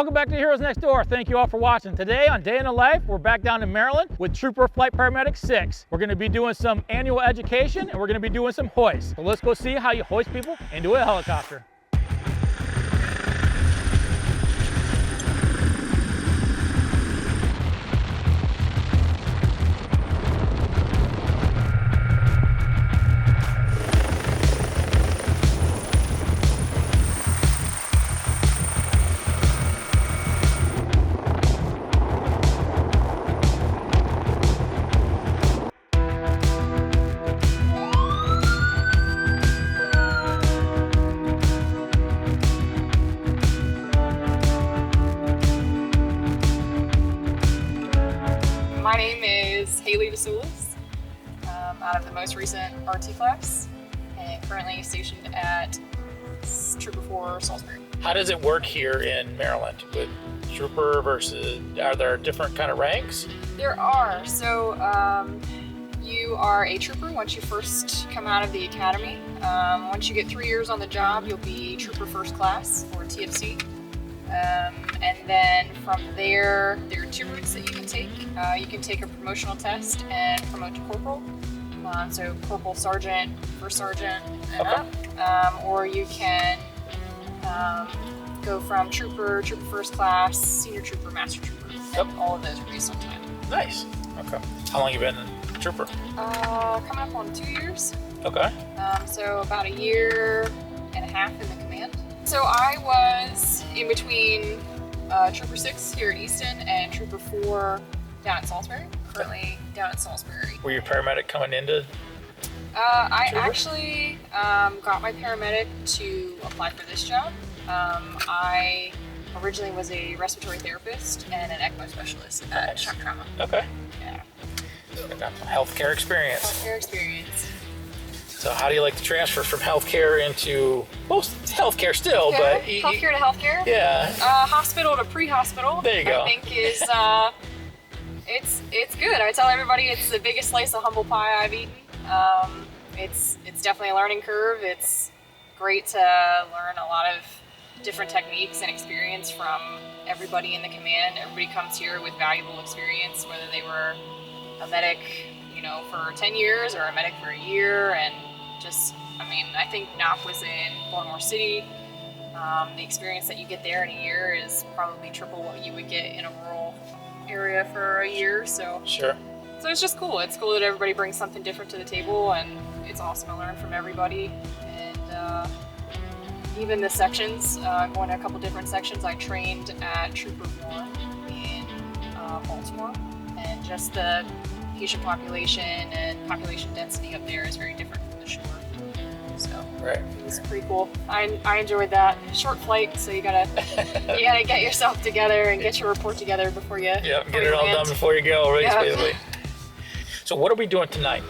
Welcome back to Heroes Next Door. Thank you all for watching. Today on Day in the Life, we're back down in Maryland with Trooper Flight Paramedic 6. We're gonna be doing some annual education and we're gonna be doing some hoists. So let's go see how you hoist people into a helicopter. My name is Hayley DasSoulas, out of the most recent RT class, and currently stationed at Trooper 4 Salisbury. How does it work here in Maryland with Trooper versus, are there different kind of ranks? There are. So you are a Trooper once you first come out of the academy. Once you get 3 years on the job, you'll be Trooper First Class, or TFC. And then from there are 2 routes that you can take. You can take a promotional test and promote to corporal. So corporal, sergeant, first sergeant, and up. Or you can go from trooper, trooper first class, senior trooper, master trooper. And all of those are based on time. Nice. Okay. How long you been in Trooper? Coming up on 2 years. Okay. So about 1.5 years in the command. So I was in between Trooper 6 here at Easton and Trooper 4 down at Salisbury. Currently down at Salisbury. Were you a paramedic coming into I Trooper? actually got my paramedic to apply for this job. I originally was a respiratory therapist and an ECMO specialist at shock trauma. Okay. Yeah. Healthcare experience. Healthcare experience. So how do you like to transfer from healthcare into, well, healthcare still, but... Healthcare to healthcare? Yeah. Hospital to pre-hospital. There you go. I think is, it's good. I tell everybody it's the biggest slice of humble pie I've eaten. It's definitely a learning curve. It's great to learn a lot of different techniques and experience from everybody in the command. Everybody comes here with valuable experience, whether they were a medic, for 10 years or a medic for a year, and I think NOP was in Baltimore City. The experience that you get there in a year is probably triple what you would get in a rural area for a year. So Sure. So it's just cool. It's cool that everybody brings something different to the table, and it's awesome to learn from everybody. And even the sections, going to a couple different sections. I trained at Trooper 1 in Baltimore, and just the patient population and population density up there is very different from the shore. So Right. it was pretty cool. I enjoyed that. Short flight, so you gotta get yourself together and get your report together before you. Yeah, get it all done before you go, right? Yeah. Basically. So what are we doing tonight?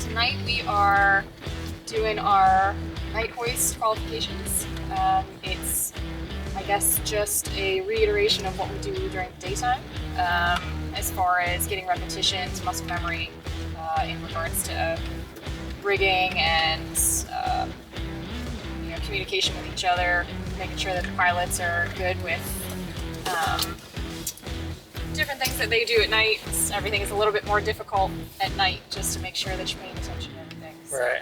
Tonight we are doing our night hoist qualifications. It's, I guess, just a reiteration of what we do during the daytime, as far as getting repetitions, muscle memory, in regards to rigging and communication with each other, making sure that the pilots are good with different things that they do at night. Everything is a little bit more difficult at night, just to make sure that you're paying attention to everything. So. Right.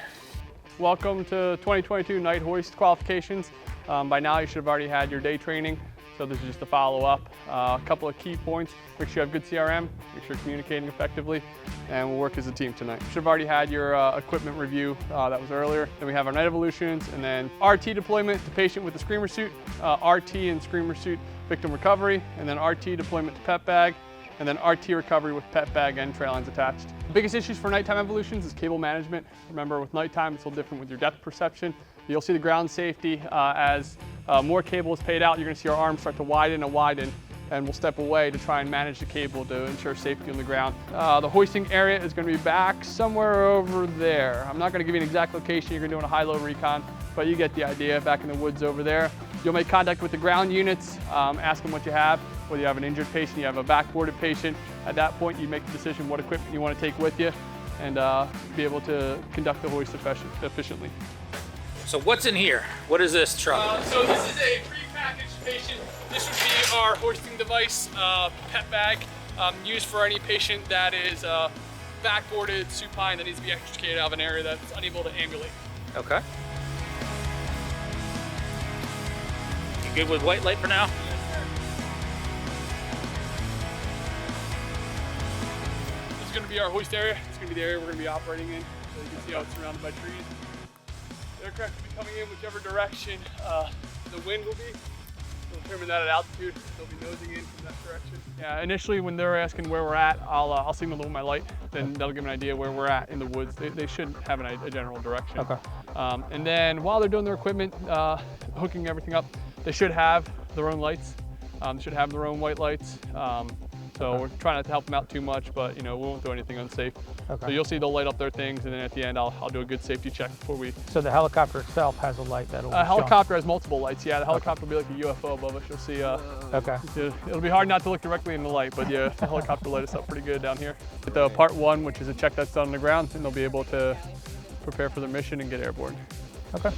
Welcome to 2022 night hoist qualifications. By now you should have already had your day training, so this is just a follow-up. A couple of key points: make sure you have good CRM, make sure you're communicating effectively, and we'll work as a team tonight. You should have already had your equipment review, that was earlier. Then we have our night evolutions, and then RT deployment to patient with the screamer suit, RT and screamer suit victim recovery, and then RT deployment to pet bag, and then RT recovery with pet bag and trail lines attached. The biggest issues for nighttime evolutions is cable management. Remember, with nighttime, it's a little different with your depth perception. You'll see the ground safety as more cable is paid out. You're gonna see our arms start to widen and widen, and we'll step away to try and manage the cable to ensure safety on the ground. The hoisting area is gonna be back somewhere over there. I'm not gonna give you an exact location. You're gonna do a high-low recon, but you get the idea, back in the woods over there. You'll make contact with the ground units, ask them what you have, whether you have an injured patient, you have a backboarded patient. At that point, you make the decision what equipment you want to take with you, and be able to conduct the hoist efficiently. So what's in here? What is this truck? So this is a prepackaged patient. This would be our hoisting device, pet bag, used for any patient that is backboarded, supine, that needs to be extricated out of an area that's unable to ambulate. Okay. You good with white light for now? This is going to be our hoist area. It's going to be the area we're going to be operating in. So you can see how it's surrounded by trees. The aircraft will be coming in whichever direction the wind will be. We'll determine that at altitude. They'll be nosing in from that direction. Yeah, initially when they're asking where we're at, I'll signal them with my light. Then that'll give them an idea where we're at in the woods. They should have a general direction. Okay. And then while they're doing their equipment, hooking everything up, they should have their own lights. They should have their own white lights. So we're trying not to help them out too much, but we won't do anything unsafe. Okay. So you'll see they'll light up their things, and then at the end I'll do a good safety check before we. So the helicopter itself has a light that'll. A helicopter has multiple lights. Yeah, the helicopter will be like a UFO above us. You'll see. Okay. It'll be hard not to look directly in the light, but yeah, the helicopter light us up pretty good down here. With the part 1, which is a check that's done on the ground, and they'll be able to prepare for their mission and get airborne. Okay.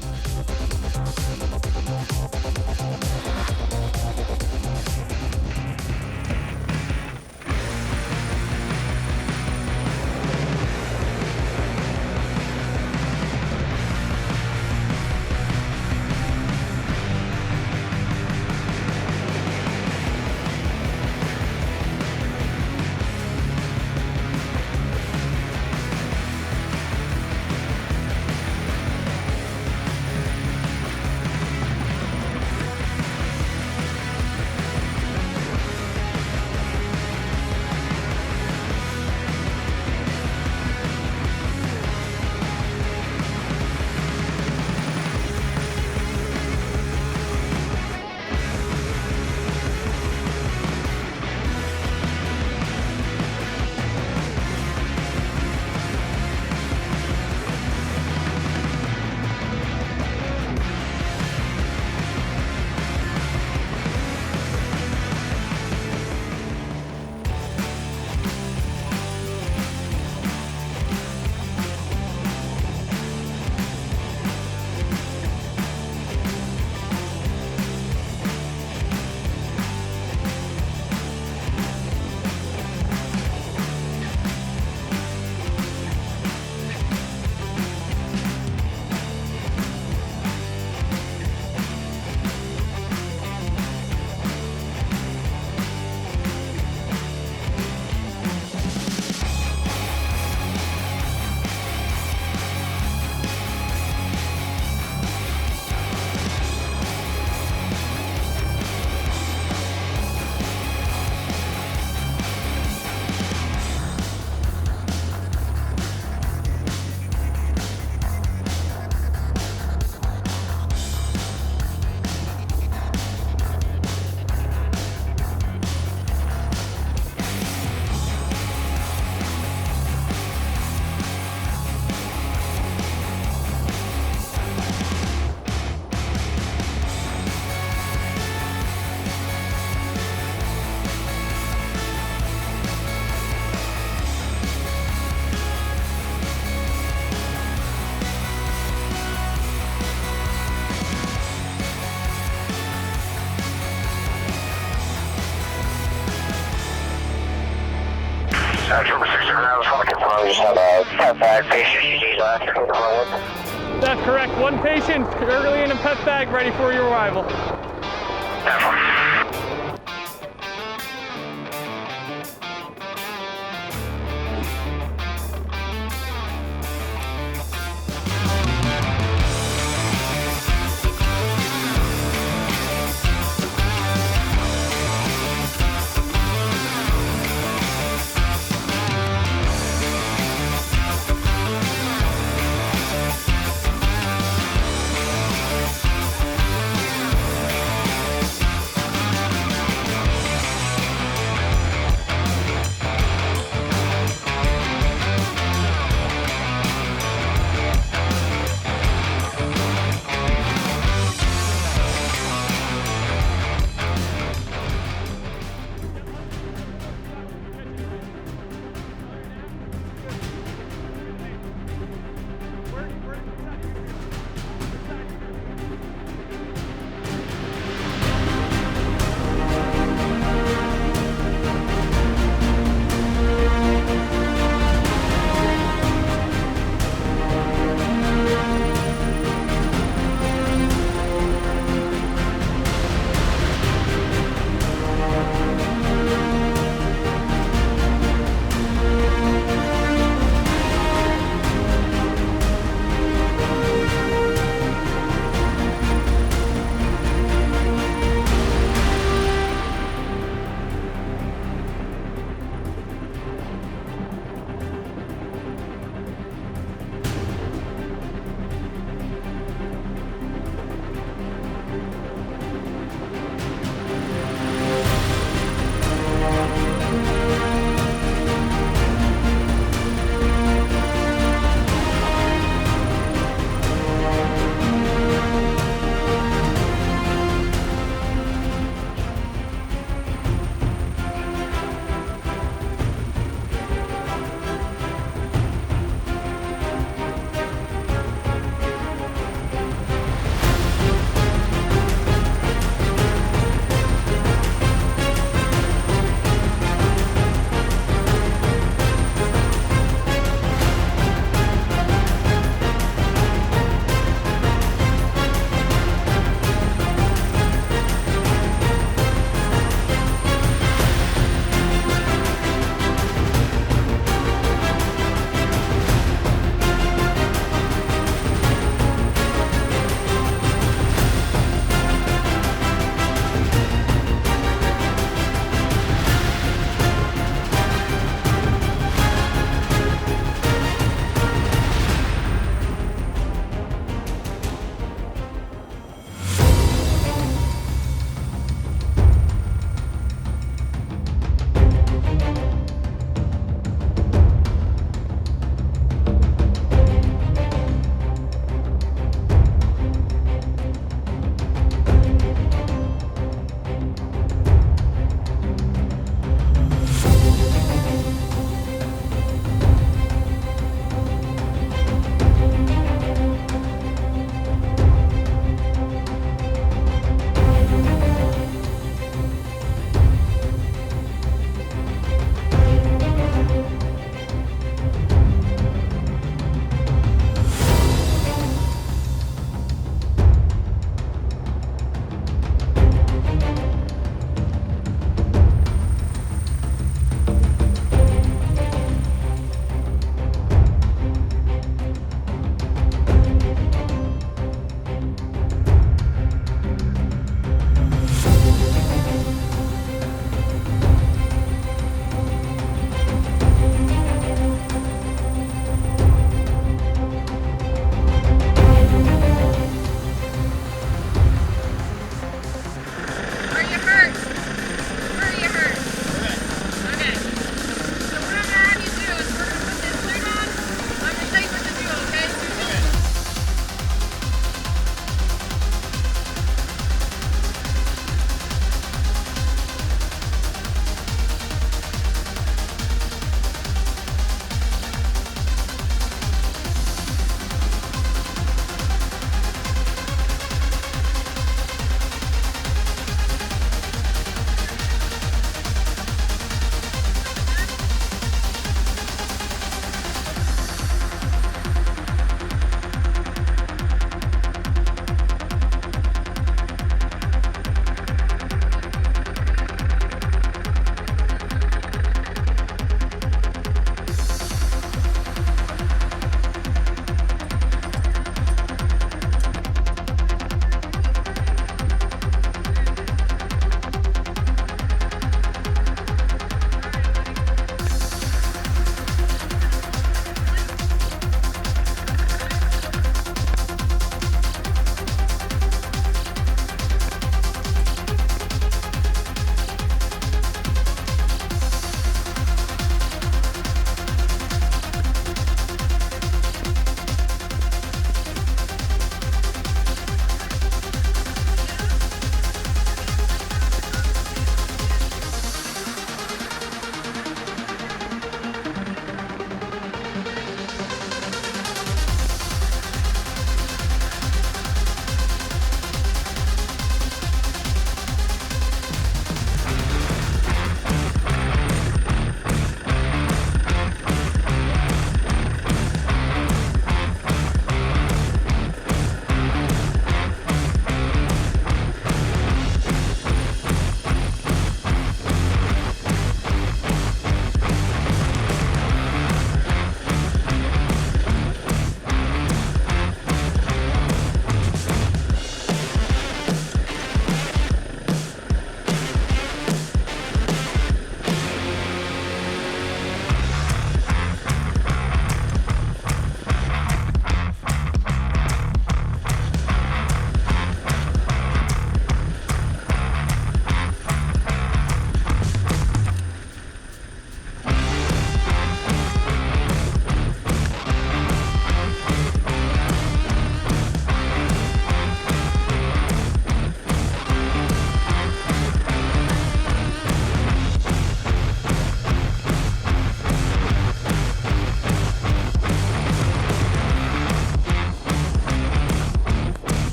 Trooper 6 ground, just want to confirm you have a pet bag patient you need to That's correct. One patient early in a pet bag ready for your arrival.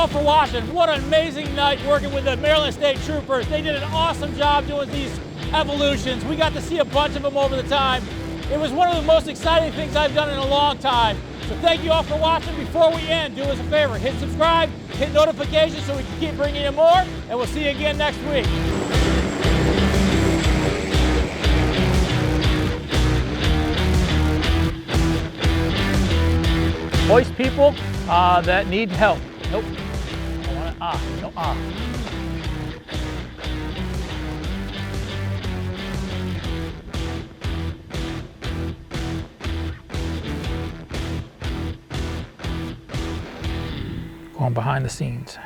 all for watching. What an amazing night working with the Maryland State Troopers. They did an awesome job doing these evolutions. We got to see a bunch of them over the time. It was one of the most exciting things I've done in a long time. So thank you all for watching. Before we end, do us a favor, hit subscribe, hit notifications so we can keep bringing you more, and we'll see you again next week. Hoist people that need help. Nope. I want to, no, Going behind the scenes.